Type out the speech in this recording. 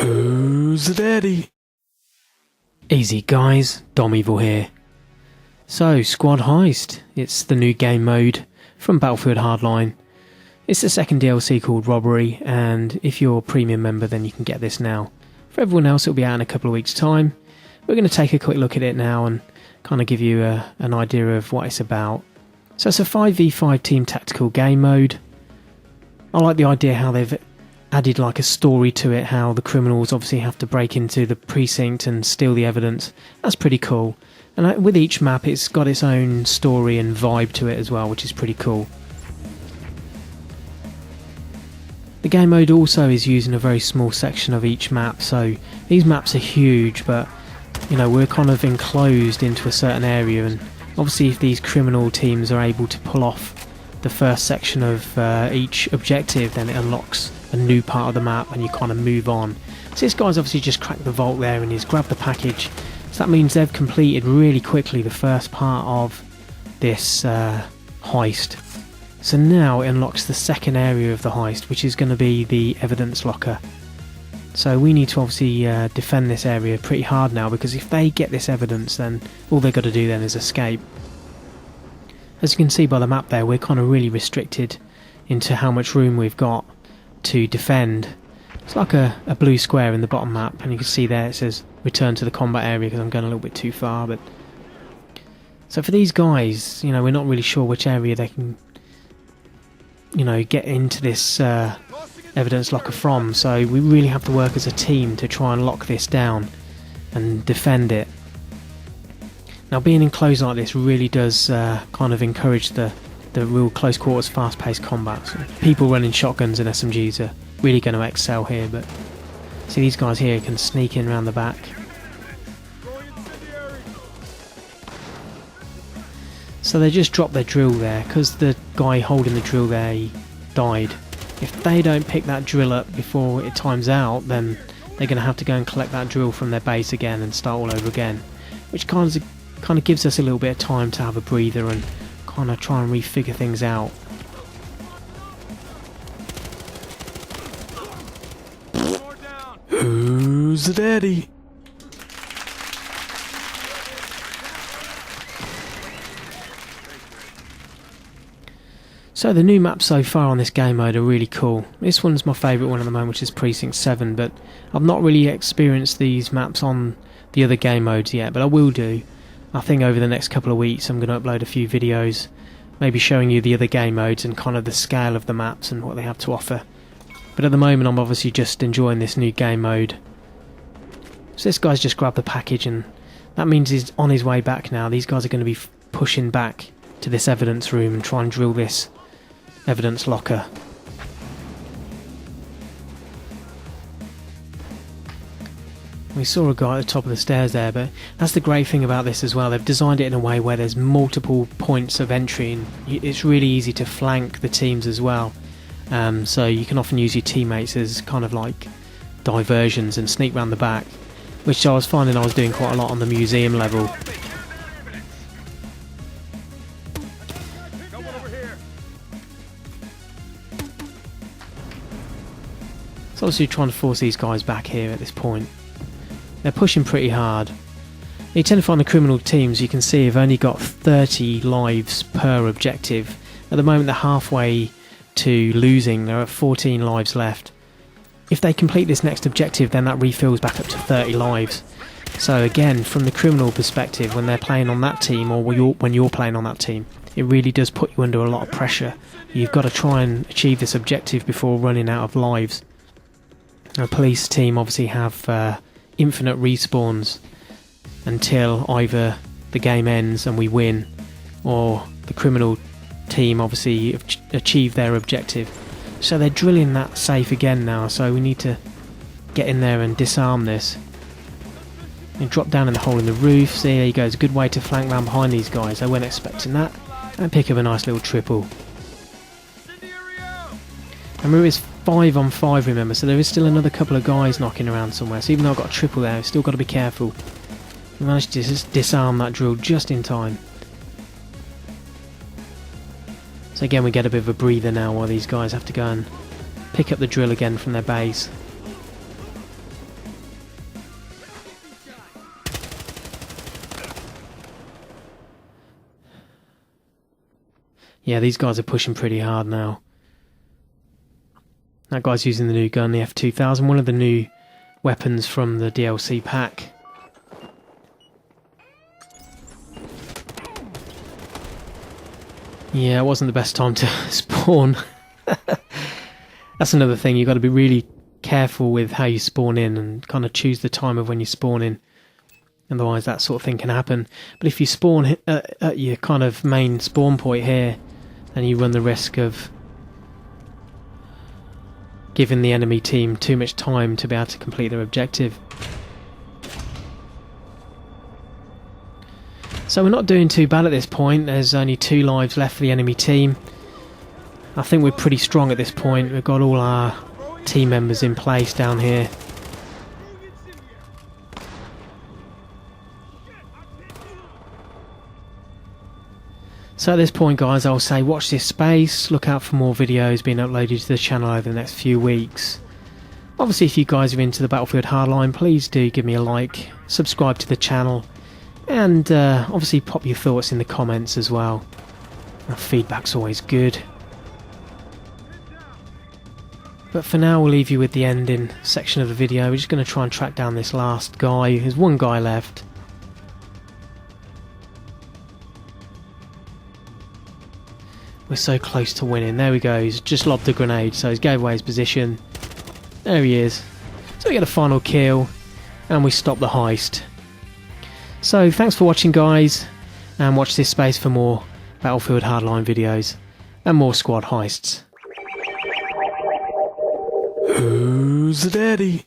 Who's the daddy? Easy guys, Dom Evil here. So, Squad Heist. It's the new game mode from Battlefield Hardline. It's the second DLC called Robbery, and if you're a premium member then you can get this now. For everyone else it'll be out in a couple of weeks' time. We're going to take a quick look at it now and kind of give you an idea of what it's about. So it's a 5v5 team tactical game mode. I like the idea how they've added like a story to it, how the criminals obviously have to break into the precinct and steal the evidence. That's pretty cool. And with each map it's got its own story and vibe to it as well, which is pretty cool. The game mode also is using a very small section of each map, so these maps are huge, but you know, we're kind of enclosed into a certain area, and obviously if these criminal teams are able to pull off the first section of each objective, then it unlocks a new part of the map and you kind of move on. So this guy's obviously just cracked the vault there and he's grabbed the package, so that means they've completed really quickly the first part of this heist. So now it unlocks the second area of the heist, which is going to be the evidence locker. So we need to obviously defend this area pretty hard now, because if they get this evidence then all they've got to do then is escape. As you can see by the map there, we're kind of really restricted into how much room we've got to defend. It's like a blue square in the bottom map, and you can see there it says return to the combat area because I'm going a little bit too far. But so for these guys, you know, we're not really sure which area they can, you know, get into this evidence locker from, so we really have to work as a team to try and lock this down and defend it. Now being enclosed like this really does kind of encourage the real close quarters fast paced combat. So people running shotguns and SMGs are really going to excel here, but see these guys here can sneak in around the back. So they just dropped their drill there because the guy holding the drill there, he died. If they don't pick that drill up before it times out, then they're going to have to go and collect that drill from their base again and start all over again, which kind of gives us a little bit of time to have a breather and kind of try and refigure things out. Who's the daddy? So the new maps so far on this game mode are really cool. This one's my favourite one at the moment, which is Precinct 7, but I've not really experienced these maps on the other game modes yet, but I will do. I think over the next couple of weeks I'm going to upload a few videos, maybe showing you the other game modes and kind of the scale of the maps and what they have to offer. But at the moment I'm obviously just enjoying this new game mode. So this guy's just grabbed the package, and that means he's on his way back now. These guys are going to be pushing back to this evidence room and try and drill this evidence locker. We saw a guy at the top of the stairs there, but that's the great thing about this as well. They've designed it in a way where there's multiple points of entry, and it's really easy to flank the teams as well. So you can often use your teammates as kind of like diversions and sneak round the back, which I was finding I was doing quite a lot on the museum level. So obviously trying to force these guys back here at this point. They're pushing pretty hard. You tend to find the criminal teams, you can see, have only got 30 lives per objective. At the moment they're halfway to losing, there are 14 lives left. If they complete this next objective, then that refills back up to 30 lives. So again, from the criminal perspective, when they're playing on that team, or when you're playing on that team, it really does put you under a lot of pressure. You've got to try and achieve this objective before running out of lives. A police team obviously have infinite respawns until either the game ends and we win, or the criminal team obviously achieve their objective. So they're drilling that safe again now, so we need to get in there and disarm this. And drop down in the hole in the roof. See, there you go, it's a good way to flank round behind these guys. I weren't expecting that. And pick up a nice little triple. And remember, it's 5 on 5, remember, so there is still another couple of guys knocking around somewhere. So even though I've got a triple there, I've still got to be careful. We managed to just disarm that drill just in time. So again, we get a bit of a breather now while these guys have to go and pick up the drill again from their base. Yeah, these guys are pushing pretty hard now. That guy's using the new gun, the F2000, one of the new weapons from the DLC pack. Yeah, it wasn't the best time to spawn. That's another thing, you've got to be really careful with how you spawn in and kind of choose the time of when you spawn in. Otherwise that sort of thing can happen. But if you spawn at your kind of main spawn point here, then you run the risk of giving the enemy team too much time to be able to complete their objective. So we're not doing too bad at this point. There's only 2 lives left for the enemy team. I think we're pretty strong at this point. We've got all our team members in place down here. So at this point, guys, I'll say watch this space, look out for more videos being uploaded to the channel over the next few weeks. Obviously, if you guys are into the Battlefield Hardline, please do give me a like, subscribe to the channel, and obviously pop your thoughts in the comments as well. Feedback's always good. But for now, we'll leave you with the ending section of the video. We're just going to try and track down this last guy. There's one guy left. We're so close to winning. There we go. He's just lobbed a grenade, so he's gave away his position. There he is. So we get a final kill, and we stop the heist. So thanks for watching, guys, and watch this space for more Battlefield Hardline videos and more squad heists. Who's the daddy?